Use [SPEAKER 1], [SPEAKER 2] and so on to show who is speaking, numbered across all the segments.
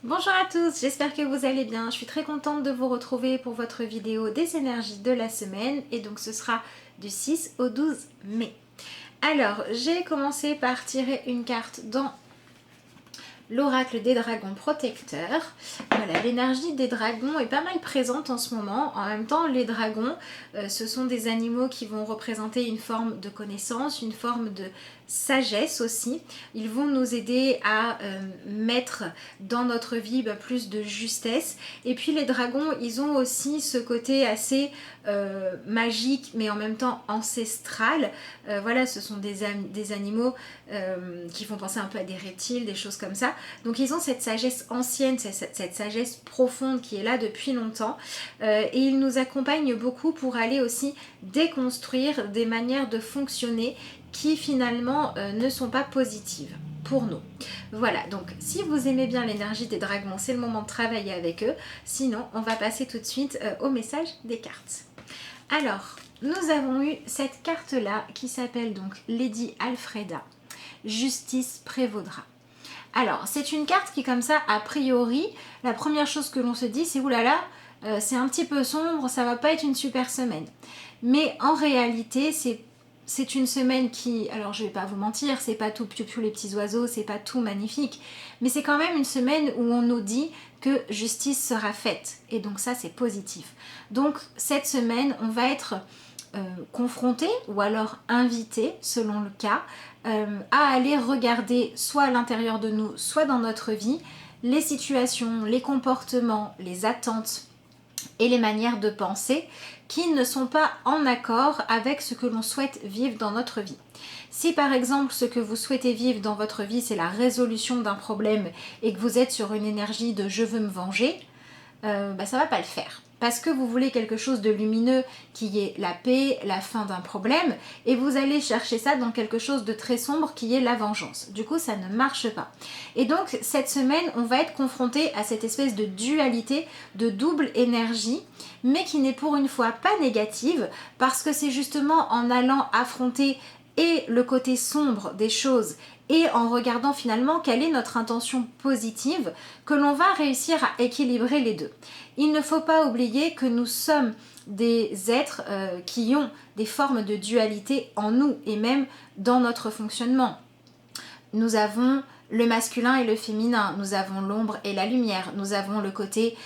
[SPEAKER 1] Bonjour à tous, j'espère que vous allez bien. Je suis très contente de vous retrouver pour votre vidéo des énergies de la semaine et donc ce sera du 6 au 12 mai. Alors, j'ai commencé par tirer une carte dans l'oracle des dragons protecteurs. Voilà, l'énergie des dragons est pas mal présente en ce moment. En même temps, les dragons, ce sont des animaux qui vont représenter une forme de connaissance, une forme de sagesse aussi. Ils vont nous aider à mettre dans notre vie plus de justesse. Et puis les dragons, ils ont aussi ce côté assez magique, mais en même temps ancestral. Voilà, ce sont des animaux qui font penser un peu à des reptiles, des choses comme ça. Donc ils ont cette sagesse ancienne, cette sagesse profonde qui est là depuis longtemps. Et ils nous accompagnent beaucoup pour aller aussi déconstruire des manières de fonctionner qui finalement ne sont pas positives pour nous. Voilà, donc si vous aimez bien l'énergie des dragons, c'est le moment de travailler avec eux. Sinon, on va passer tout de suite au message des cartes. Alors, nous avons eu cette carte-là qui s'appelle donc Lady Alfreda. Justice prévaudra. Alors, c'est une carte qui, comme ça, a priori, la première chose que l'on se dit, c'est oulala, c'est un petit peu sombre, ça va pas être une super semaine. Mais en réalité, c'est une semaine qui, alors je vais pas vous mentir, c'est pas tout piou-piou les petits oiseaux, c'est pas tout magnifique, mais c'est quand même une semaine où on nous dit que justice sera faite. Et donc ça, c'est positif. Donc, cette semaine, on va être confronté ou alors invité, selon le cas, à aller regarder soit à l'intérieur de nous, soit dans notre vie, les situations, les comportements, les attentes et les manières de penser qui ne sont pas en accord avec ce que l'on souhaite vivre dans notre vie. Si par exemple ce que vous souhaitez vivre dans votre vie c'est la résolution d'un problème et que vous êtes sur une énergie de je veux me venger, ça va pas le faire. Parce que vous voulez quelque chose de lumineux qui est la paix, la fin d'un problème, et vous allez chercher ça dans quelque chose de très sombre qui est la vengeance. Du coup, ça ne marche pas. Et donc, cette semaine, on va être confronté à cette espèce de dualité, de double énergie, mais qui n'est pour une fois pas négative, parce que c'est justement en allant affronter et le côté sombre des choses et en regardant finalement quelle est notre intention positive que l'on va réussir à équilibrer les deux. Il ne faut pas oublier que nous sommes des êtres qui ont des formes de dualité en nous et même dans notre fonctionnement. Nous avons le masculin et le féminin, nous avons l'ombre et la lumière, nous avons le côté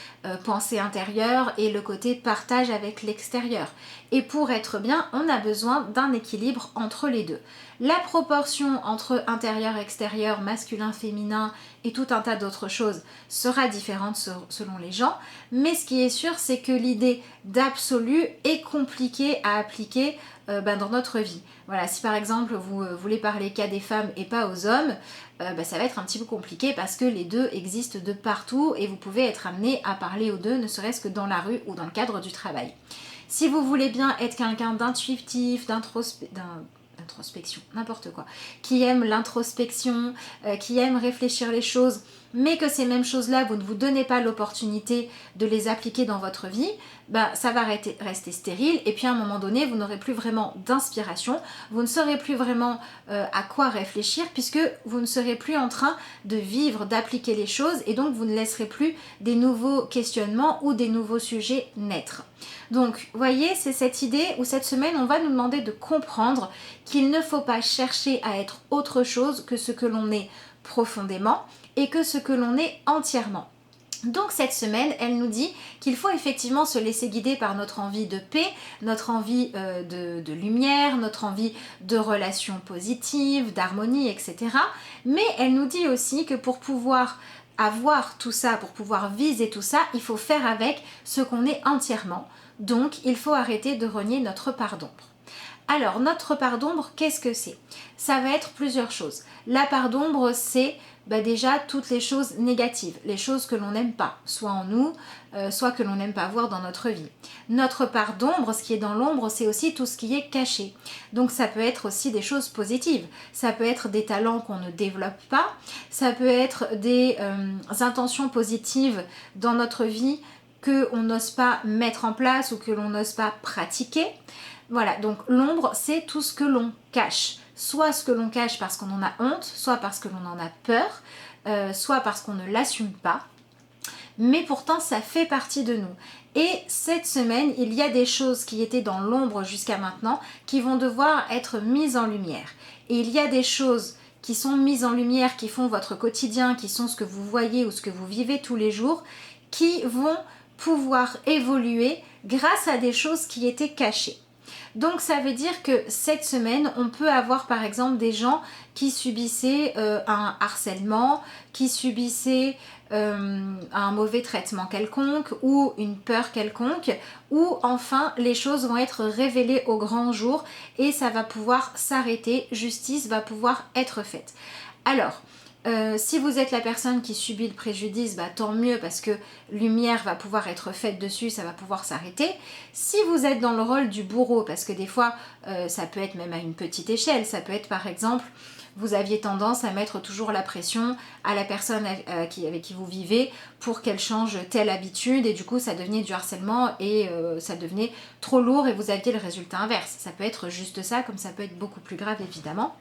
[SPEAKER 1] pensée intérieure et le côté partage avec l'extérieur. Et pour être bien, on a besoin d'un équilibre entre les deux. La proportion entre intérieur-extérieur, masculin-féminin et tout un tas d'autres choses sera différente selon les gens, mais ce qui est sûr, c'est que l'idée d'absolu est compliquée à appliquer dans notre vie. Voilà, si par exemple vous voulez parler qu'à des femmes et pas aux hommes, ça va être un petit peu compliqué parce que les deux existent de partout et vous pouvez être amené à parler aux deux, ne serait-ce que dans la rue ou dans le cadre du travail. Si vous voulez bien être quelqu'un d'intuitif, d'introspection, n'importe quoi, qui aime l'introspection, qui aime réfléchir les choses, mais que ces mêmes choses-là, vous ne vous donnez pas l'opportunité de les appliquer dans votre vie, ça va rester stérile et puis à un moment donné, vous n'aurez plus vraiment d'inspiration, vous ne saurez plus vraiment à quoi réfléchir puisque vous ne serez plus en train de vivre, d'appliquer les choses et donc vous ne laisserez plus des nouveaux questionnements ou des nouveaux sujets naître. Donc, vous voyez, c'est cette idée où cette semaine, on va nous demander de comprendre qu'il ne faut pas chercher à être autre chose que ce que l'on est profondément et que ce que l'on est entièrement. Donc cette semaine, elle nous dit qu'il faut effectivement se laisser guider par notre envie de paix, notre envie de lumière, notre envie de relations positives, d'harmonie, etc. Mais elle nous dit aussi que pour pouvoir avoir tout ça, pour pouvoir viser tout ça, il faut faire avec ce qu'on est entièrement. Donc il faut arrêter de renier notre part d'ombre. Alors, notre part d'ombre, qu'est-ce que c'est? Ça va être plusieurs choses. La part d'ombre, c'est déjà toutes les choses négatives, les choses que l'on n'aime pas, soit en nous, soit que l'on n'aime pas voir dans notre vie. Notre part d'ombre, ce qui est dans l'ombre, c'est aussi tout ce qui est caché. Donc ça peut être aussi des choses positives. Ça peut être des talents qu'on ne développe pas. Ça peut être des intentions positives dans notre vie qu'on n'ose pas mettre en place ou que l'on n'ose pas pratiquer. Voilà, donc l'ombre, c'est tout ce que l'on cache. Soit ce que l'on cache parce qu'on en a honte, soit parce que l'on en a peur, soit parce qu'on ne l'assume pas. mais pourtant ça fait partie de nous. Et cette semaine, il y a des choses qui étaient dans l'ombre jusqu'à maintenant qui vont devoir être mises en lumière. Et il y a des choses qui sont mises en lumière, qui font votre quotidien, qui sont ce que vous voyez ou ce que vous vivez tous les jours, qui vont pouvoir évoluer grâce à des choses qui étaient cachées. Donc ça veut dire que cette semaine, on peut avoir par exemple des gens qui subissaient un harcèlement, qui subissaient un mauvais traitement quelconque ou une peur quelconque, ou enfin les choses vont être révélées au grand jour et ça va pouvoir s'arrêter, justice va pouvoir être faite. Alors, si vous êtes la personne qui subit le préjudice, tant mieux parce que lumière va pouvoir être faite dessus, ça va pouvoir s'arrêter. Si vous êtes dans le rôle du bourreau, parce que des fois ça peut être même à une petite échelle, ça peut être par exemple, vous aviez tendance à mettre toujours la pression à la personne avec qui vous vivez pour qu'elle change telle habitude et du coup ça devenait du harcèlement et ça devenait trop lourd et vous aviez le résultat inverse. Ça peut être juste ça, comme ça peut être beaucoup plus grave évidemment.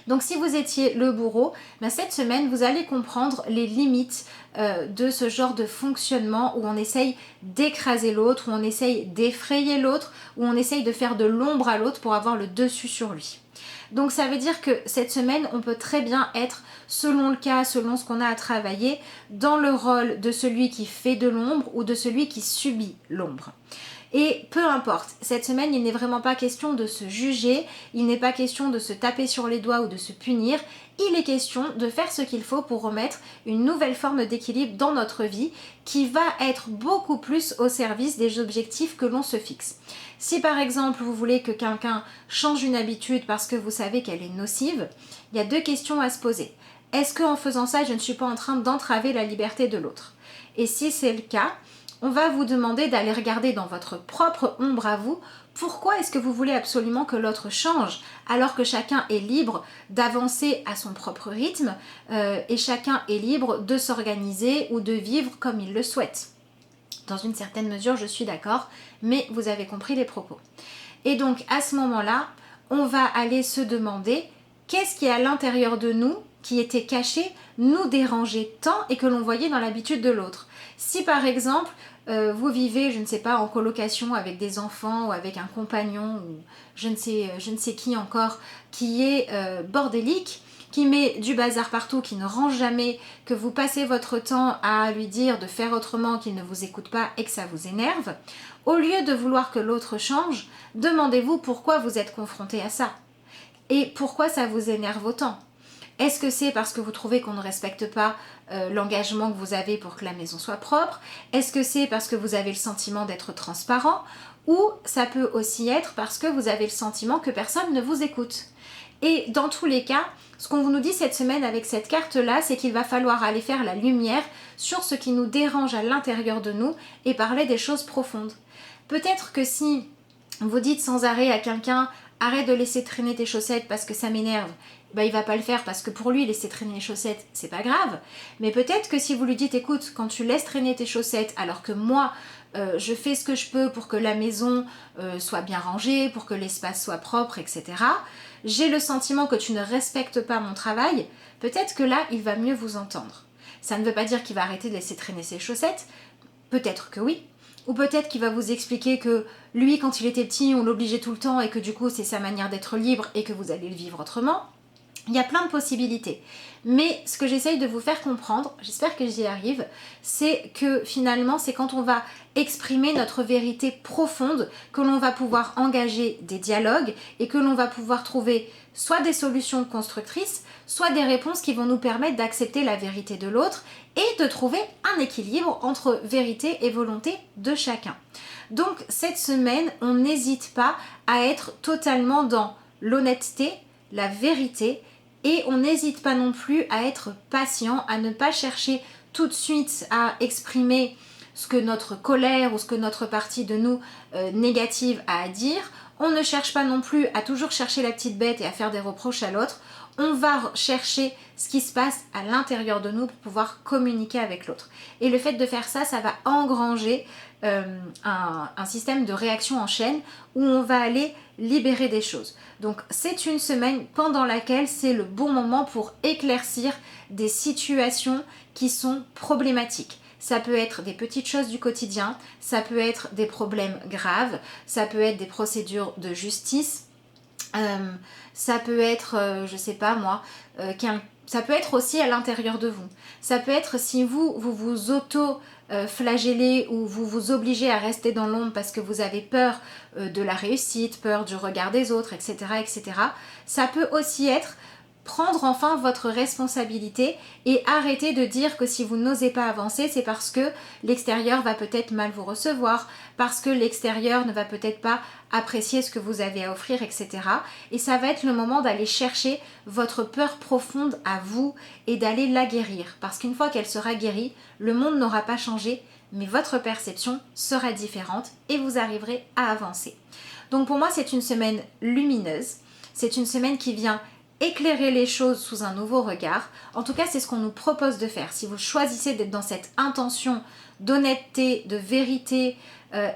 [SPEAKER 1] Donc si vous étiez le bourreau, cette semaine vous allez comprendre les limites de ce genre de fonctionnement où on essaye d'écraser l'autre, où on essaye d'effrayer l'autre, où on essaye de faire de l'ombre à l'autre pour avoir le dessus sur lui. Donc ça veut dire que cette semaine, on peut très bien être, selon le cas, selon ce qu'on a à travailler, dans le rôle de celui qui fait de l'ombre ou de celui qui subit l'ombre. Et peu importe, cette semaine, il n'est vraiment pas question de se juger, il n'est pas question de se taper sur les doigts ou de se punir, il est question de faire ce qu'il faut pour remettre une nouvelle forme d'équilibre dans notre vie qui va être beaucoup plus au service des objectifs que l'on se fixe. Si par exemple vous voulez que quelqu'un change une habitude parce que vous savez qu'elle est nocive, il y a deux questions à se poser. Est-ce qu'en faisant ça, je ne suis pas en train d'entraver la liberté de l'autre? Et si c'est le cas, on va vous demander d'aller regarder dans votre propre ombre à vous, pourquoi est-ce que vous voulez absolument que l'autre change alors que chacun est libre d'avancer à son propre rythme et chacun est libre de s'organiser ou de vivre comme il le souhaite. Dans une certaine mesure, je suis d'accord, mais vous avez compris les propos. Et donc à ce moment-là, on va aller se demander qu'est-ce qui est à l'intérieur de nous qui était caché, nous dérangeait tant et que l'on voyait dans l'habitude de l'autre. Si par exemple, vous vivez, je ne sais pas, en colocation avec des enfants ou avec un compagnon ou je ne sais qui encore, qui est bordélique, qui met du bazar partout, qui ne range jamais, que vous passez votre temps à lui dire de faire autrement, qu'il ne vous écoute pas et que ça vous énerve, au lieu de vouloir que l'autre change, demandez-vous pourquoi vous êtes confronté à ça et pourquoi ça vous énerve autant. Est-ce que c'est parce que vous trouvez qu'on ne respecte pas l'engagement que vous avez pour que la maison soit propre? Est-ce que c'est parce que vous avez le sentiment d'être transparent? Ou ça peut aussi être parce que vous avez le sentiment que personne ne vous écoute? Et dans tous les cas, ce qu'on nous dit cette semaine avec cette carte-là, c'est qu'il va falloir aller faire la lumière sur ce qui nous dérange à l'intérieur de nous et parler des choses profondes. Peut-être que si vous dites sans arrêt à quelqu'un « arrête de laisser traîner tes chaussettes parce que ça m'énerve », il va pas le faire parce que pour lui laisser traîner les chaussettes c'est pas grave, mais peut-être que si vous lui dites écoute, quand tu laisses traîner tes chaussettes alors que moi je fais ce que je peux pour que la maison soit bien rangée, pour que l'espace soit propre, etc., j'ai le sentiment que tu ne respectes pas mon travail, peut-être que là il va mieux vous entendre. Ça ne veut pas dire qu'il va arrêter de laisser traîner ses chaussettes, peut-être que oui, ou peut-être qu'il va vous expliquer que lui quand il était petit on l'obligeait tout le temps et que du coup c'est sa manière d'être libre et que vous allez le vivre autrement. Il y a plein de possibilités, mais ce que j'essaye de vous faire comprendre, j'espère que j'y arrive, c'est que finalement c'est quand on va exprimer notre vérité profonde que l'on va pouvoir engager des dialogues et que l'on va pouvoir trouver soit des solutions constructrices, soit des réponses qui vont nous permettre d'accepter la vérité de l'autre et de trouver un équilibre entre vérité et volonté de chacun. Donc cette semaine, on n'hésite pas à être totalement dans l'honnêteté, la vérité, et on n'hésite pas non plus à être patient, à ne pas chercher tout de suite à exprimer ce que notre colère ou ce que notre partie de nous négative a à dire. On ne cherche pas non plus à toujours chercher la petite bête et à faire des reproches à l'autre. On va chercher ce qui se passe à l'intérieur de nous pour pouvoir communiquer avec l'autre. Et le fait de faire ça, ça va engranger un système de réaction en chaîne où on va aller libérer des choses. Donc c'est une semaine pendant laquelle c'est le bon moment pour éclaircir des situations qui sont problématiques. ça peut être des petites choses du quotidien, ça peut être des problèmes graves, ça peut être des procédures de justice, ça peut être, je sais pas moi, ça peut être aussi à l'intérieur de vous. Ça peut être si vous vous auto-flagellez ou vous vous obligez à rester dans l'ombre parce que vous avez peur de la réussite, peur du regard des autres, etc., etc. Ça peut aussi être prendre enfin votre responsabilité et arrêter de dire que si vous n'osez pas avancer, c'est parce que l'extérieur va peut-être mal vous recevoir, parce que l'extérieur ne va peut-être pas apprécier ce que vous avez à offrir, etc. Et ça va être le moment d'aller chercher votre peur profonde à vous et d'aller la guérir. Parce qu'une fois qu'elle sera guérie, le monde n'aura pas changé, mais votre perception sera différente et vous arriverez à avancer. Donc pour moi, c'est une semaine lumineuse. C'est une semaine qui vient éclairer les choses sous un nouveau regard. En tout cas, c'est ce qu'on nous propose de faire. Si vous choisissez d'être dans cette intention d'honnêteté, de vérité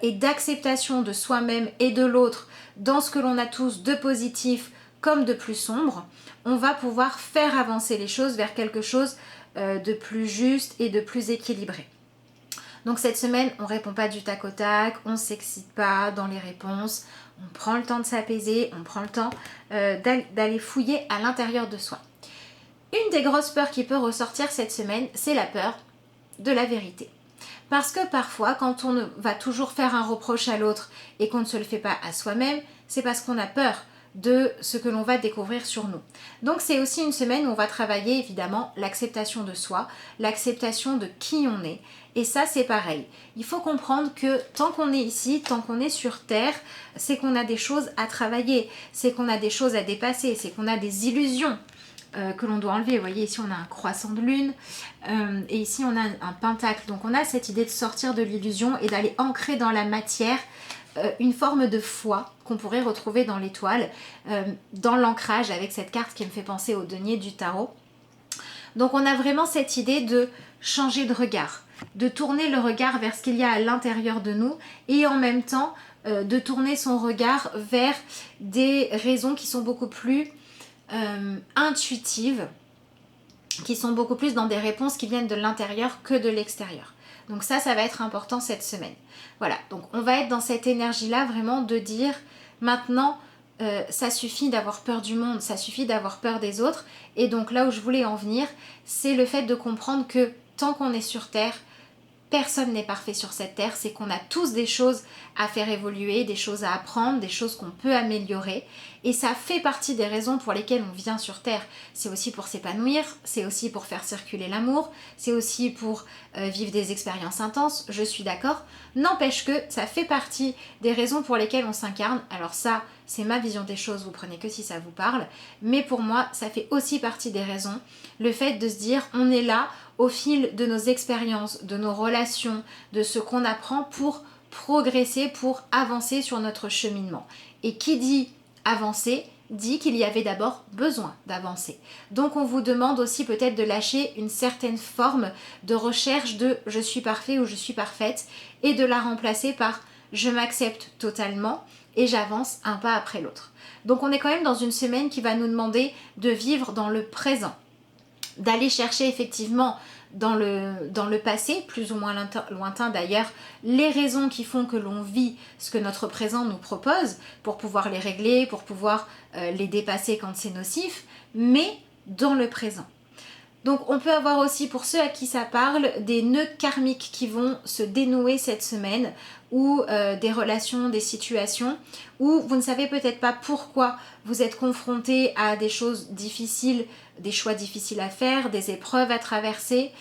[SPEAKER 1] et d'acceptation de soi-même et de l'autre, dans ce que l'on a tous de positif comme de plus sombre, on va pouvoir faire avancer les choses vers quelque chose de plus juste et de plus équilibré. Donc cette semaine, on ne répond pas du tac au tac, on ne s'excite pas dans les réponses, on prend le temps de s'apaiser, on prend le temps d'aller fouiller à l'intérieur de soi. Une des grosses peurs qui peut ressortir cette semaine, c'est la peur de la vérité. Parce que parfois, quand on va toujours faire un reproche à l'autre et qu'on ne se le fait pas à soi-même, c'est parce qu'on a peur de ce que l'on va découvrir sur nous. Donc c'est aussi une semaine où on va travailler évidemment l'acceptation de soi, l'acceptation de qui on est. Et ça c'est pareil. Il faut comprendre que tant qu'on est ici, tant qu'on est sur Terre, c'est qu'on a des choses à travailler, c'est qu'on a des choses à dépasser, c'est qu'on a des illusions que l'on doit enlever. Vous voyez, ici on a un croissant de lune et ici on a un pentacle. Donc on a cette idée de sortir de l'illusion et d'aller ancrer dans la matière une forme de foi qu'on pourrait retrouver dans l'étoile, dans l'ancrage avec cette carte qui me fait penser au denier du tarot. Donc on a vraiment cette idée de changer de regard, de tourner le regard vers ce qu'il y a à l'intérieur de nous et en même temps de tourner son regard vers des raisons qui sont beaucoup plus intuitives, qui sont beaucoup plus dans des réponses qui viennent de l'intérieur que de l'extérieur. Donc ça va être important cette semaine. Voilà, donc on va être dans cette énergie-là vraiment de dire maintenant ça suffit d'avoir peur du monde, ça suffit d'avoir peur des autres. Et donc là où je voulais en venir, c'est le fait de comprendre que tant qu'on est sur Terre, personne n'est parfait sur cette terre, c'est qu'on a tous des choses à faire évoluer, des choses à apprendre, des choses qu'on peut améliorer. Et ça fait partie des raisons pour lesquelles on vient sur Terre. C'est aussi pour s'épanouir, c'est aussi pour faire circuler l'amour, c'est aussi pour vivre des expériences intenses, je suis d'accord. N'empêche que ça fait partie des raisons pour lesquelles on s'incarne. Alors ça, c'est ma vision des choses, vous prenez que si ça vous parle. Mais pour moi, ça fait aussi partie des raisons. Le fait de se dire, on est là au fil de nos expériences, de nos relations, de ce qu'on apprend pour progresser, pour avancer sur notre cheminement. Et qui dit avancer, dit qu'il y avait d'abord besoin d'avancer. Donc on vous demande aussi peut-être de lâcher une certaine forme de recherche de je suis parfait ou je suis parfaite et de la remplacer par je m'accepte totalement et j'avance un pas après l'autre. Donc on est quand même dans une semaine qui va nous demander de vivre dans le présent, d'aller chercher effectivement dans le passé, plus ou moins lointain d'ailleurs, les raisons qui font que l'on vit ce que notre présent nous propose pour pouvoir les régler, pour pouvoir les dépasser quand c'est nocif, mais dans le présent. Donc on peut avoir aussi, pour ceux à qui ça parle, des nœuds karmiques qui vont se dénouer cette semaine ou des relations, des situations où vous ne savez peut-être pas pourquoi vous êtes confronté à des choses difficiles, des choix difficiles à faire, des épreuves à traverser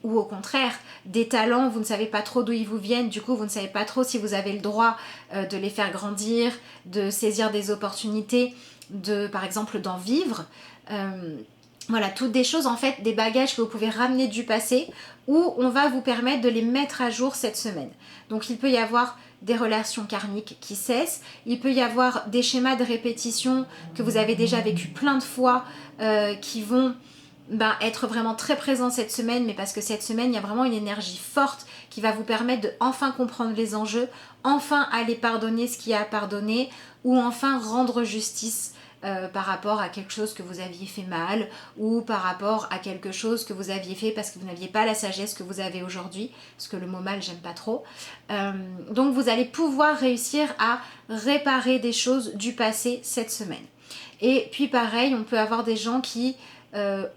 [SPEAKER 1] ou au contraire des talents, vous ne savez pas trop d'où ils vous viennent, du coup vous ne savez pas trop si vous avez le droit de les faire grandir, de saisir des opportunités, par exemple d'en vivre. Voilà, toutes des choses en fait, des bagages que vous pouvez ramener du passé où on va vous permettre de les mettre à jour cette semaine. Donc il peut y avoir des relations karmiques qui cessent, il peut y avoir des schémas de répétition que vous avez déjà vécu plein de fois qui vont être vraiment très présents cette semaine, mais parce que cette semaine il y a vraiment une énergie forte qui va vous permettre de enfin comprendre les enjeux, enfin aller pardonner ce qu'il y a à pardonner ou enfin rendre justice par rapport à quelque chose que vous aviez fait mal ou par rapport à quelque chose que vous aviez fait parce que vous n'aviez pas la sagesse que vous avez aujourd'hui, parce que le mot mal j'aime pas trop. Donc vous allez pouvoir réussir à réparer des choses du passé cette semaine. Et puis pareil, on peut avoir des gens qui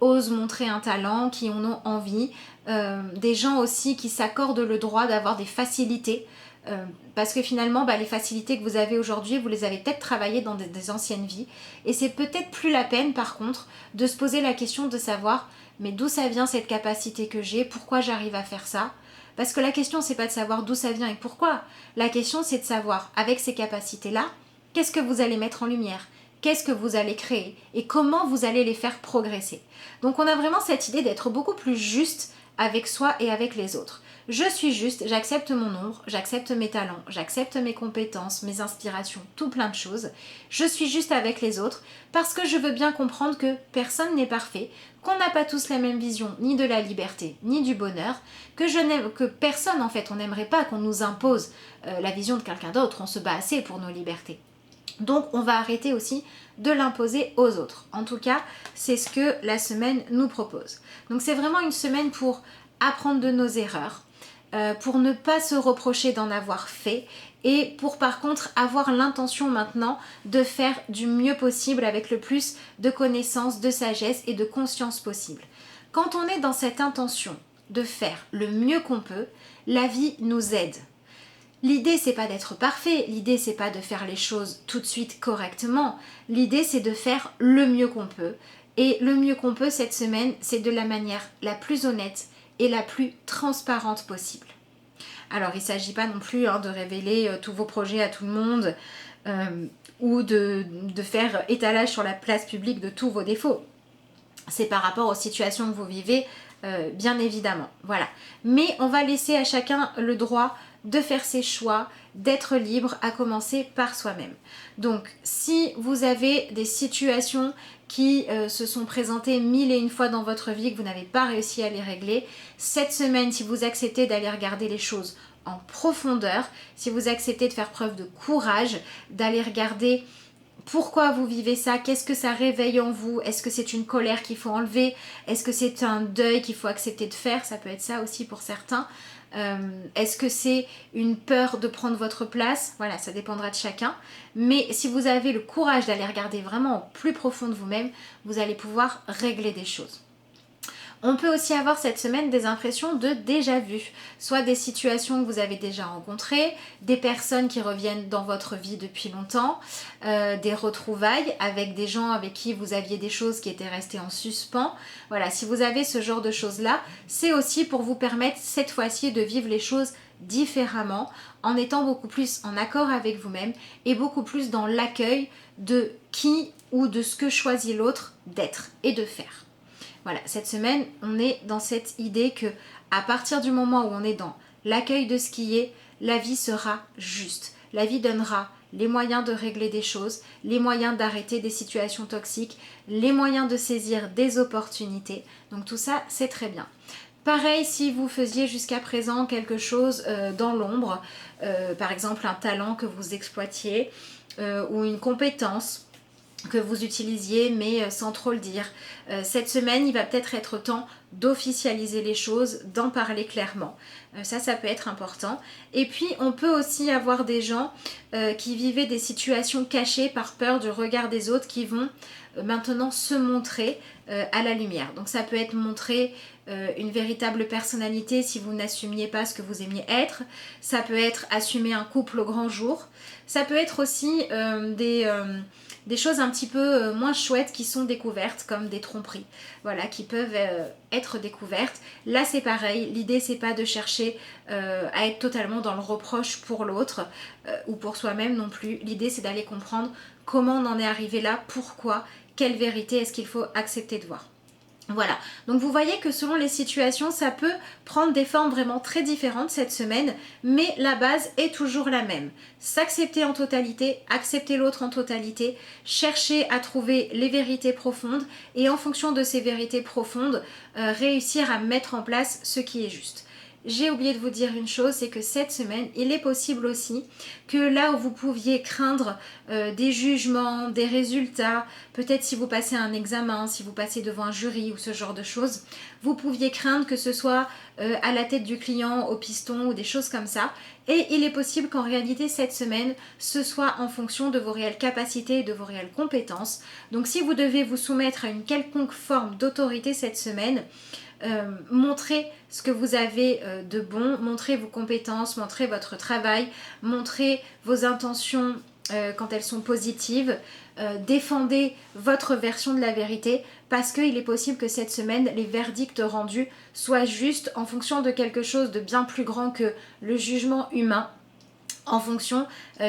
[SPEAKER 1] osent montrer un talent, qui en ont envie, des gens aussi qui s'accordent le droit d'avoir des facilités. Parce que finalement, les facilités que vous avez aujourd'hui, vous les avez peut-être travaillées dans des anciennes vies. Et c'est peut-être plus la peine, par contre, de se poser la question de savoir, mais d'où ça vient cette capacité que j'ai, pourquoi j'arrive à faire ça. Parce que la question, c'est pas de savoir d'où ça vient et pourquoi. La question, c'est de savoir, avec ces capacités-là, qu'est-ce que vous allez mettre en lumière ? Qu'est-ce que vous allez créer et comment vous allez les faire progresser. Donc on a vraiment cette idée d'être beaucoup plus juste avec soi et avec les autres. Je suis juste, j'accepte mon ombre, j'accepte mes talents, j'accepte mes compétences, mes inspirations, tout plein de choses. Je suis juste avec les autres parce que je veux bien comprendre que personne n'est parfait, qu'on n'a pas tous la même vision ni de la liberté ni du bonheur, que personne en fait, on n'aimerait pas qu'on nous impose la vision de quelqu'un d'autre, on se bat assez pour nos libertés. Donc on va arrêter aussi de l'imposer aux autres. En tout cas, c'est ce que la semaine nous propose. Donc c'est vraiment une semaine pour apprendre de nos erreurs, pour ne pas se reprocher d'en avoir fait et pour par contre avoir l'intention maintenant de faire du mieux possible avec le plus de connaissances, de sagesse et de conscience possible. Quand on est dans cette intention de faire le mieux qu'on peut, la vie nous aide. L'idée, c'est pas d'être parfait, l'idée, c'est pas de faire les choses tout de suite correctement, l'idée, c'est de faire le mieux qu'on peut. Et le mieux qu'on peut cette semaine, c'est de la manière la plus honnête et la plus transparente possible. Alors, il ne s'agit pas non plus de révéler tous vos projets à tout le monde ou de faire étalage sur la place publique de tous vos défauts. C'est par rapport aux situations que vous vivez, bien évidemment. Voilà. Mais on va laisser à chacun le droit de faire ses choix, d'être libre, à commencer par soi-même. Donc, si vous avez des situations qui se sont présentées 1001 fois dans votre vie, que vous n'avez pas réussi à les régler, cette semaine, si vous acceptez d'aller regarder les choses en profondeur, si vous acceptez de faire preuve de courage, d'aller regarder pourquoi vous vivez ça, qu'est-ce que ça réveille en vous, est-ce que c'est une colère qu'il faut enlever, est-ce que c'est un deuil qu'il faut accepter de faire, ça peut être ça aussi pour certains. Est-ce que c'est une peur de prendre votre place? Voilà, ça dépendra de chacun. Mais si vous avez le courage d'aller regarder vraiment au plus profond de vous-même, vous allez pouvoir régler des choses. On peut aussi avoir cette semaine des impressions de déjà-vu, soit des situations que vous avez déjà rencontrées, des personnes qui reviennent dans votre vie depuis longtemps, des retrouvailles avec des gens avec qui vous aviez des choses qui étaient restées en suspens. Voilà, si vous avez ce genre de choses-là, c'est aussi pour vous permettre cette fois-ci de vivre les choses différemment, en étant beaucoup plus en accord avec vous-même et beaucoup plus dans l'accueil de qui ou de ce que choisit l'autre d'être et de faire. Voilà, cette semaine, on est dans cette idée que à partir du moment où on est dans l'accueil de ce qui est, la vie sera juste. La vie donnera les moyens de régler des choses, les moyens d'arrêter des situations toxiques, les moyens de saisir des opportunités. Donc tout ça, c'est très bien. Pareil, si vous faisiez jusqu'à présent quelque chose dans l'ombre, par exemple un talent que vous exploitiez ou une compétence que vous utilisiez mais sans trop le dire. Cette semaine, il va peut-être être temps d'officialiser les choses, d'en parler clairement. Ça peut être important. Et puis, on peut aussi avoir des gens qui vivaient des situations cachées par peur du regard des autres qui vont maintenant se montrer à la lumière. Donc ça peut être montrer une véritable personnalité si vous n'assumiez pas ce que vous aimiez être. Ça peut être assumer un couple au grand jour. Ça peut être aussi des choses un petit peu moins chouettes qui sont découvertes, comme des tromperies, voilà, qui peuvent être découvertes. Là c'est pareil, l'idée c'est pas de chercher à être totalement dans le reproche pour l'autre ou pour soi-même non plus. L'idée c'est d'aller comprendre comment on en est arrivé là, pourquoi, quelle vérité est-ce qu'il faut accepter de voir. Voilà, donc vous voyez que selon les situations, ça peut prendre des formes vraiment très différentes cette semaine, mais la base est toujours la même. S'accepter en totalité, accepter l'autre en totalité, chercher à trouver les vérités profondes et en fonction de ces vérités profondes, réussir à mettre en place ce qui est juste. j'ai oublié de vous dire une chose, c'est que cette semaine, il est possible aussi que là où vous pouviez craindre des jugements, des résultats, peut-être si vous passez un examen, si vous passez devant un jury ou ce genre de choses, vous pouviez craindre que ce soit à la tête du client, au piston ou des choses comme ça. Et il est possible qu'en réalité cette semaine, ce soit en fonction de vos réelles capacités et de vos réelles compétences. Donc si vous devez vous soumettre à une quelconque forme d'autorité cette semaine, montrez ce que vous avez de bon, montrez vos compétences, montrez votre travail, montrez vos intentions quand elles sont positives, défendez votre version de la vérité parce qu'il est possible que cette semaine, les verdicts rendus soient justes en fonction de quelque chose de bien plus grand que le jugement humain, en fonction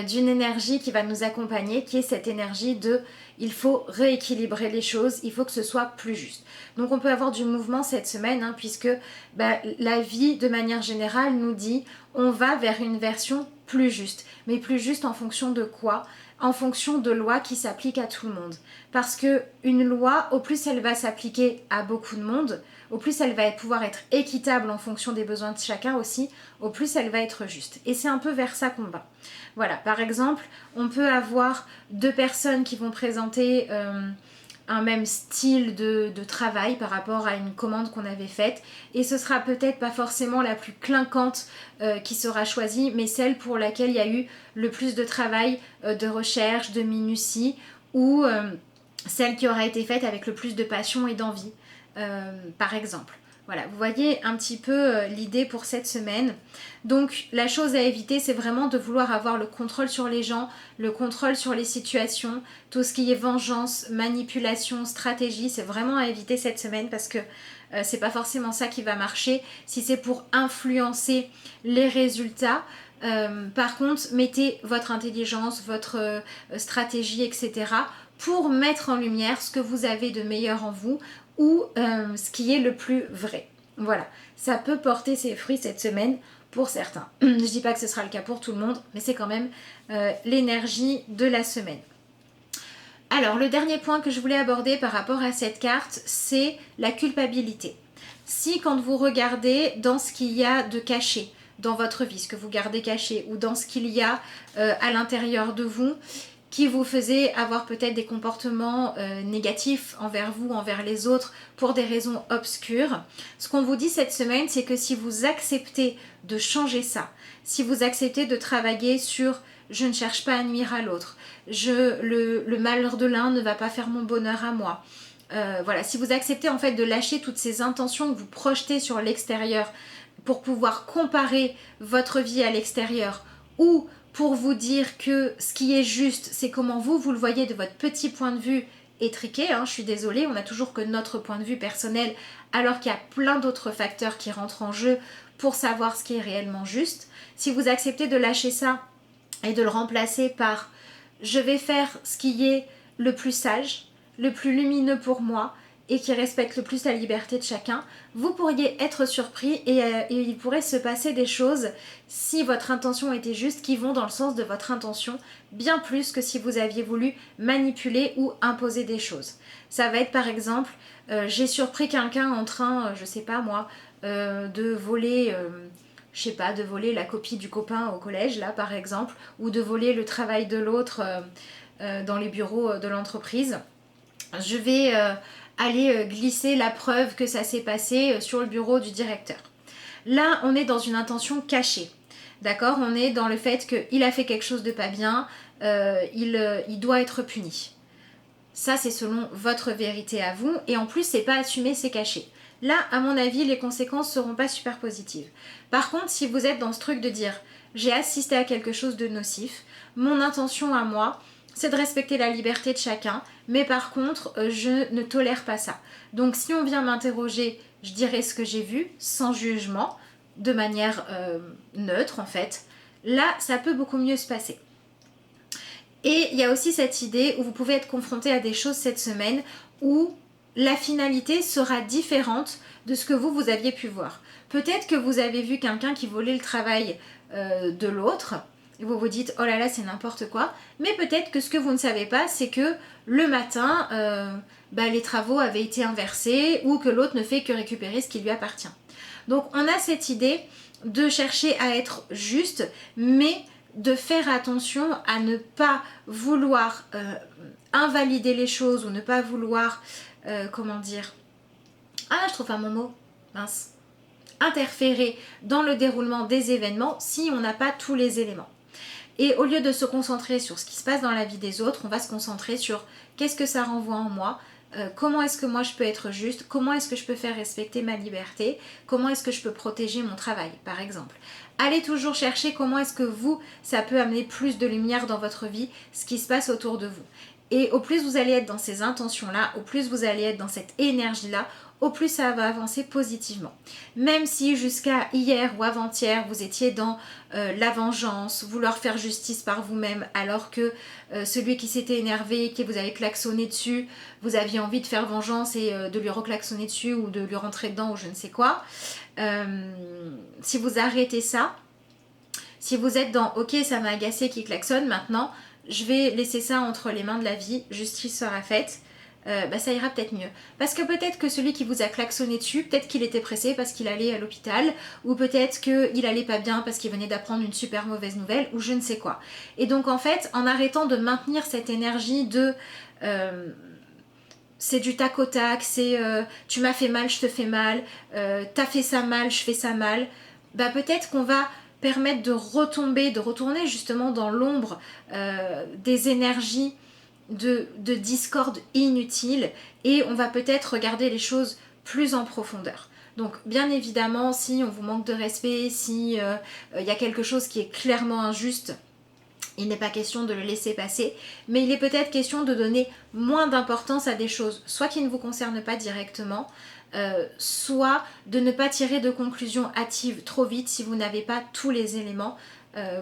[SPEAKER 1] d'une énergie qui va nous accompagner, qui est cette énergie de il faut rééquilibrer les choses, il faut que ce soit plus juste. Donc on peut avoir du mouvement cette semaine, hein, puisque la vie de manière générale nous dit on va vers une version plus juste. Mais plus juste en fonction de quoi ? En fonction de lois qui s'appliquent à tout le monde. Parce que une loi, au plus elle va s'appliquer à beaucoup de monde, au plus elle va pouvoir être équitable en fonction des besoins de chacun aussi, au plus elle va être juste. Et c'est un peu vers ça qu'on va. Voilà, par exemple, on peut avoir deux personnes qui vont présenter un même style de travail par rapport à une commande qu'on avait faite, et ce sera peut-être pas forcément la plus clinquante qui sera choisie, mais celle pour laquelle il y a eu le plus de travail, de recherche, de minutie, ou celle qui aura été faite avec le plus de passion et d'envie, par exemple. Voilà, vous voyez un petit peu l'idée pour cette semaine. Donc la chose à éviter, c'est vraiment de vouloir avoir le contrôle sur les gens, le contrôle sur les situations, tout ce qui est vengeance, manipulation, stratégie, c'est vraiment à éviter cette semaine parce que c'est pas forcément ça qui va marcher. Si c'est pour influencer les résultats, par contre, mettez votre intelligence, votre stratégie, etc. pour mettre en lumière ce que vous avez de meilleur en vous ou ce qui est le plus vrai. Voilà, ça peut porter ses fruits cette semaine pour certains. Je ne dis pas que ce sera le cas pour tout le monde, mais c'est quand même l'énergie de la semaine. Alors, le dernier point que je voulais aborder par rapport à cette carte, c'est la culpabilité. Si quand vous regardez dans ce qu'il y a de caché dans votre vie, ce que vous gardez caché, ou dans ce qu'il y a à l'intérieur de vous, qui vous faisait avoir peut-être des comportements négatifs envers vous, envers les autres, pour des raisons obscures. Ce qu'on vous dit cette semaine, c'est que si vous acceptez de changer ça, si vous acceptez de travailler sur « je ne cherche pas à nuire à l'autre »,« le malheur de l'un ne va pas faire mon bonheur à moi », voilà, si vous acceptez en fait de lâcher toutes ces intentions que vous projetez sur l'extérieur pour pouvoir comparer votre vie à l'extérieur, ou pour vous dire que ce qui est juste, c'est comment vous le voyez de votre petit point de vue étriqué, hein, je suis désolée, on n'a toujours que notre point de vue personnel, alors qu'il y a plein d'autres facteurs qui rentrent en jeu pour savoir ce qui est réellement juste. Si vous acceptez de lâcher ça et de le remplacer par « je vais faire ce qui est le plus sage », le plus lumineux pour moi et qui respecte le plus la liberté de chacun, vous pourriez être surpris et il pourrait se passer des choses, si votre intention était juste, qui vont dans le sens de votre intention, bien plus que si vous aviez voulu manipuler ou imposer des choses. Ça va être par exemple, j'ai surpris quelqu'un en train, je sais pas moi, de voler... je sais pas, de voler la copie du copain au collège, là par exemple, ou de voler le travail de l'autre dans les bureaux de l'entreprise. Je vais aller glisser la preuve que ça s'est passé sur le bureau du directeur. Là, on est dans une intention cachée. D'accord ? On est dans le fait qu'il a fait quelque chose de pas bien, il doit être puni. Ça, c'est selon votre vérité à vous. Et en plus, c'est pas assumé, c'est caché. Là, à mon avis, les conséquences seront pas super positives. Par contre, si vous êtes dans ce truc de dire « j'ai assisté à quelque chose de nocif, mon intention à moi, c'est de respecter la liberté de chacun, mais par contre, je ne tolère pas ça. » Donc si on vient m'interroger, je dirai ce que j'ai vu, sans jugement, de manière neutre en fait. Là, ça peut beaucoup mieux se passer. Et il y a aussi cette idée où vous pouvez être confronté à des choses cette semaine où la finalité sera différente de ce que vous aviez pu voir. Peut-être que vous avez vu quelqu'un qui volait le travail de l'autre, et vous vous dites « oh là là, c'est n'importe quoi », mais peut-être que ce que vous ne savez pas, c'est que le matin, les travaux avaient été inversés ou que l'autre ne fait que récupérer ce qui lui appartient. Donc on a cette idée de chercher à être juste, mais de faire attention à ne pas vouloir invalider les choses ou ne pas vouloir, comment dire, ah je trouve pas mon mot, mince, interférer dans le déroulement des événements si on n'a pas tous les éléments. Et au lieu de se concentrer sur ce qui se passe dans la vie des autres, on va se concentrer sur qu'est-ce que ça renvoie en moi, comment est-ce que moi je peux être juste, comment est-ce que je peux faire respecter ma liberté, comment est-ce que je peux protéger mon travail par exemple. Allez toujours chercher comment est-ce que vous, ça peut amener plus de lumière dans votre vie, ce qui se passe autour de vous. Et au plus vous allez être dans ces intentions-là, au plus vous allez être dans cette énergie-là, au plus ça va avancer positivement. Même si jusqu'à hier ou avant-hier, vous étiez dans la vengeance, vouloir faire justice par vous-même, alors que celui qui s'était énervé, qui vous avait klaxonné dessus, vous aviez envie de faire vengeance et de lui reclaxonner dessus ou de lui rentrer dedans ou je ne sais quoi. Si vous arrêtez ça, si vous êtes dans « ok, ça m'a agacé qui klaxonne, maintenant je vais laisser ça entre les mains de la vie, justice sera faite », ça ira peut-être mieux. Parce que peut-être que celui qui vous a klaxonné dessus, peut-être qu'il était pressé parce qu'il allait à l'hôpital, ou peut-être qu'il allait pas bien parce qu'il venait d'apprendre une super mauvaise nouvelle, ou je ne sais quoi. Et donc en fait, en arrêtant de maintenir cette énergie de... c'est du tac au tac, c'est tu m'as fait mal, je te fais mal, t'as fait ça mal, je fais ça mal, peut-être qu'on va permettre de retourner justement dans l'ombre des énergies de discorde inutile et on va peut-être regarder les choses plus en profondeur. Donc bien évidemment, si on vous manque de respect, si y a quelque chose qui est clairement injuste, il n'est pas question de le laisser passer, mais il est peut-être question de donner moins d'importance à des choses, soit qui ne vous concernent pas directement, soit de ne pas tirer de conclusions hâtives trop vite si vous n'avez pas tous les éléments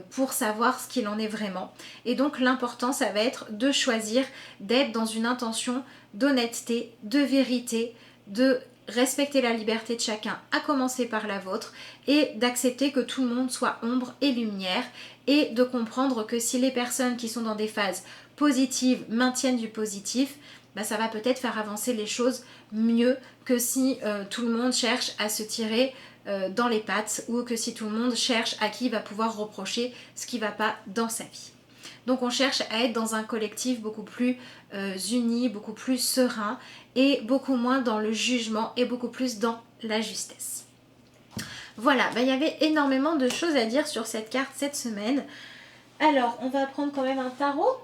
[SPEAKER 1] pour savoir ce qu'il en est vraiment. Et donc l'important, ça va être de choisir d'être dans une intention d'honnêteté, de vérité, de respecter la liberté de chacun, à commencer par la vôtre, et d'accepter que tout le monde soit ombre et lumière, et de comprendre que si les personnes qui sont dans des phases positives maintiennent du positif, ça va peut-être faire avancer les choses mieux que si tout le monde cherche à se tirer dans les pattes, ou que si tout le monde cherche à qui il va pouvoir reprocher ce qui ne va pas dans sa vie. Donc on cherche à être dans un collectif beaucoup plus uni, beaucoup plus serein et beaucoup moins dans le jugement et beaucoup plus dans la justesse. Voilà, il y avait énormément de choses à dire sur cette carte cette semaine. Alors, on va prendre quand même un tarot.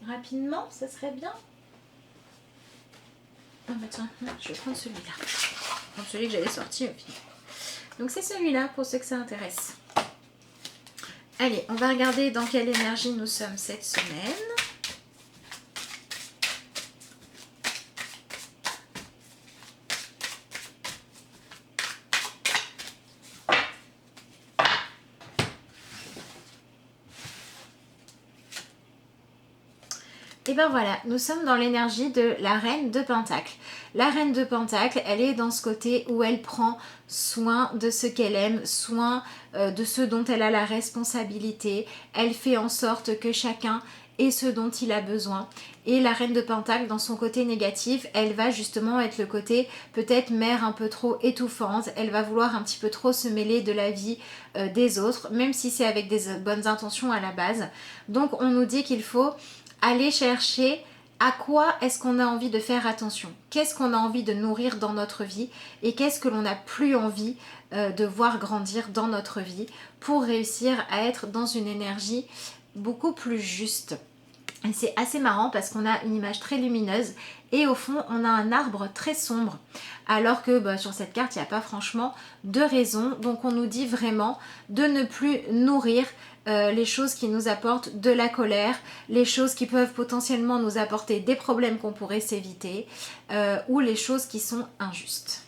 [SPEAKER 1] Rapidement, ça serait bien. Ah tiens, je vais prendre celui-là. Prendre celui que j'avais sorti au final. Donc c'est celui-là pour ceux que ça intéresse. Allez, on va regarder dans quelle énergie nous sommes cette semaine. Et ben voilà, nous sommes dans l'énergie de la reine de Pentacle. La reine de Pentacle, elle est dans ce côté où elle prend soin de ce qu'elle aime, soin de ce dont elle a la responsabilité. Elle fait en sorte que chacun ait ce dont il a besoin. Et la reine de Pentacle, dans son côté négatif, elle va justement être le côté peut-être mère un peu trop étouffante. Elle va vouloir un petit peu trop se mêler de la vie des autres, même si c'est avec des bonnes intentions à la base. Donc on nous dit qu'il faut aller chercher à quoi est-ce qu'on a envie de faire attention, qu'est-ce qu'on a envie de nourrir dans notre vie et qu'est-ce que l'on n'a plus envie de voir grandir dans notre vie pour réussir à être dans une énergie beaucoup plus juste. Et c'est assez marrant parce qu'on a une image très lumineuse et au fond on a un arbre très sombre, alors que sur cette carte il n'y a pas franchement de raison. Donc on nous dit vraiment de ne plus nourrir les choses qui nous apportent de la colère, les choses qui peuvent potentiellement nous apporter des problèmes qu'on pourrait s'éviter, ou les choses qui sont injustes.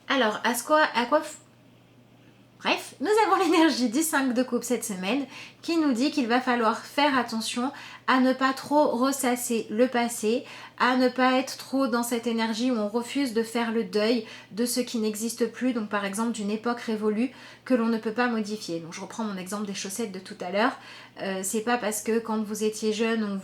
[SPEAKER 1] Alors à quoi bref, nous avons l'énergie du 5 de coupe cette semaine qui nous dit qu'il va falloir faire attention à ne pas trop ressasser le passé, à ne pas être trop dans cette énergie où on refuse de faire le deuil de ce qui n'existe plus, donc par exemple d'une époque révolue que l'on ne peut pas modifier. Donc je reprends mon exemple des chaussettes de tout à l'heure, c'est pas parce que quand vous étiez jeune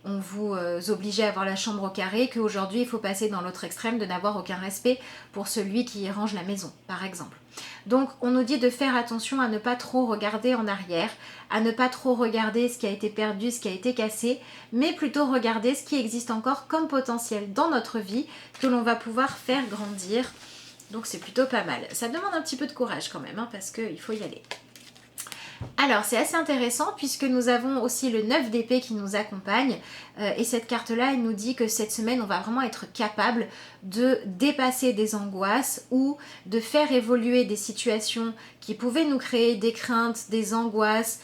[SPEAKER 1] on vous obligeait à avoir la chambre au carré, qu'aujourd'hui il faut passer dans l'autre extrême de n'avoir aucun respect pour celui qui range la maison, par exemple. Donc on nous dit de faire attention à ne pas trop regarder en arrière, à ne pas trop regarder ce qui a été perdu, ce qui a été cassé, mais plutôt regarder ce qui existe encore comme potentiel dans notre vie, que l'on va pouvoir faire grandir. Donc c'est plutôt pas mal. Ça demande un petit peu de courage quand même, hein, parce qu'il faut y aller. Alors c'est assez intéressant puisque nous avons aussi le 9 d'épée qui nous accompagne et cette carte là elle nous dit que cette semaine on va vraiment être capable de dépasser des angoisses ou de faire évoluer des situations qui pouvaient nous créer des craintes, des angoisses,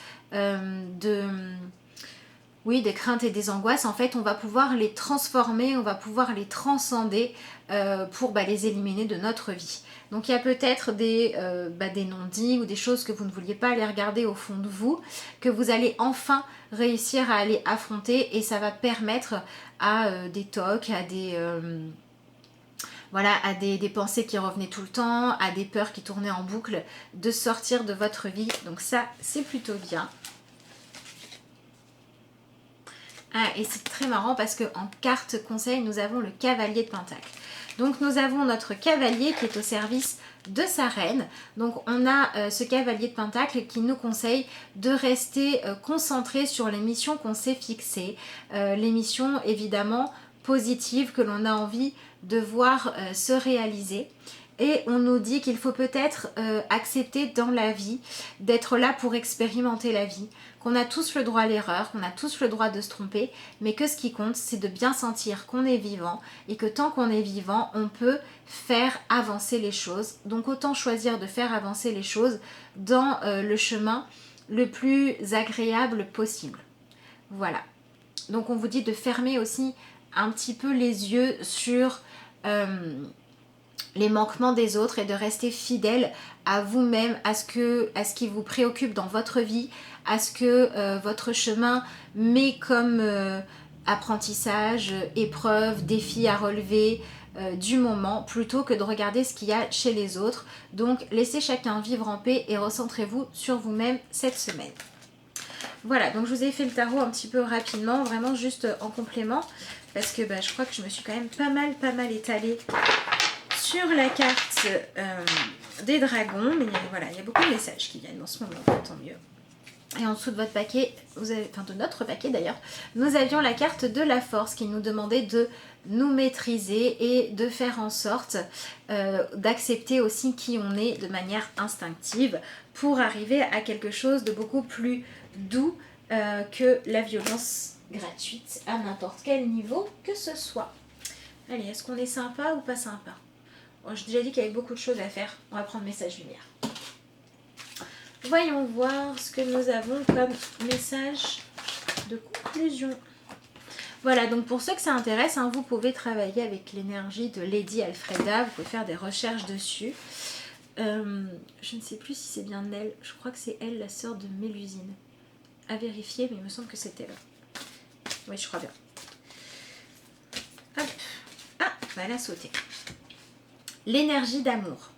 [SPEAKER 1] oui, des craintes et des angoisses. En fait on va pouvoir les transformer, on va pouvoir les transcender pour les éliminer de notre vie. Donc il y a peut-être des non-dits ou des choses que vous ne vouliez pas aller regarder au fond de vous, que vous allez enfin réussir à aller affronter et ça va permettre à des tocs, à des pensées qui revenaient tout le temps, à des peurs qui tournaient en boucle, de sortir de votre vie. Donc ça, c'est plutôt bien. Ah, et c'est très marrant parce qu'en carte conseil, nous avons le cavalier de Pentacle. Donc nous avons notre cavalier qui est au service de sa reine. Donc on a ce cavalier de Pentacle qui nous conseille de rester concentré sur les missions qu'on s'est fixées. Les missions évidemment positives que l'on a envie de voir se réaliser. Et on nous dit qu'il faut peut-être accepter dans la vie d'être là pour expérimenter la vie, qu'on a tous le droit à l'erreur, qu'on a tous le droit de se tromper, mais que ce qui compte c'est de bien sentir qu'on est vivant et que tant qu'on est vivant on peut faire avancer les choses. Donc autant choisir de faire avancer les choses dans le chemin le plus agréable possible. Voilà. Donc on vous dit de fermer aussi un petit peu les yeux sur les manquements des autres et de rester fidèle à vous-même, à ce qui vous préoccupe dans votre vie, à ce que votre chemin met comme apprentissage, épreuve, défi à relever du moment, plutôt que de regarder ce qu'il y a chez les autres. Donc laissez chacun vivre en paix et recentrez-vous sur vous-même cette semaine. Voilà, donc je vous ai fait le tarot un petit peu rapidement, vraiment juste en complément, parce que je crois que je me suis quand même pas mal étalée sur la carte des dragons, mais voilà, il y a beaucoup de messages qui viennent en ce moment, tant mieux. Et en dessous de votre paquet, de notre paquet d'ailleurs, nous avions la carte de la force qui nous demandait de nous maîtriser et de faire en sorte d'accepter aussi qui on est de manière instinctive pour arriver à quelque chose de beaucoup plus doux que la violence gratuite à n'importe quel niveau que ce soit. Allez, est-ce qu'on est sympa ou pas sympa ? Bon, j'ai déjà dit qu'il y avait beaucoup de choses à faire. On va prendre message lumière. Voyons voir ce que nous avons comme message de conclusion. Voilà, donc pour ceux que ça intéresse, vous pouvez travailler avec l'énergie de Lady Alfreda. Vous pouvez faire des recherches dessus. Je ne sais plus si c'est bien elle. Je crois que c'est elle, la sœur de Mélusine. À vérifier, mais il me semble que c'est elle. Oui, je crois bien. Hop. Ah, elle a sauté. L'énergie d'amour.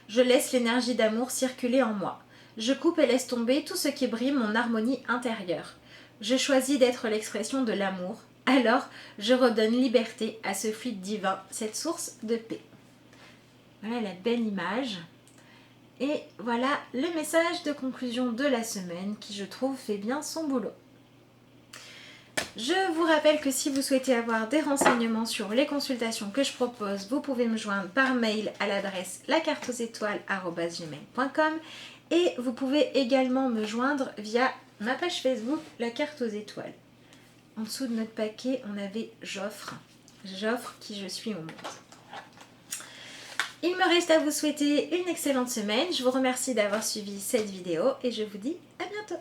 [SPEAKER 1] Je laisse l'énergie d'amour circuler en moi. Je coupe et laisse tomber tout ce qui brime mon harmonie intérieure. Je choisis d'être l'expression de l'amour. Alors, je redonne liberté à ce fluide divin, cette source de paix. Voilà la belle image. Et voilà le message de conclusion de la semaine qui, je trouve, fait bien son boulot. Je vous rappelle que si vous souhaitez avoir des renseignements sur les consultations que je propose, vous pouvez me joindre par mail à l'adresse lacarteauxétoiles@gmail.com et vous pouvez également me joindre via ma page Facebook La Carte aux Étoiles. En dessous de notre paquet, on avait Joffre. Joffre qui je suis au monde. Il me reste à vous souhaiter une excellente semaine. Je vous remercie d'avoir suivi cette vidéo et je vous dis à bientôt.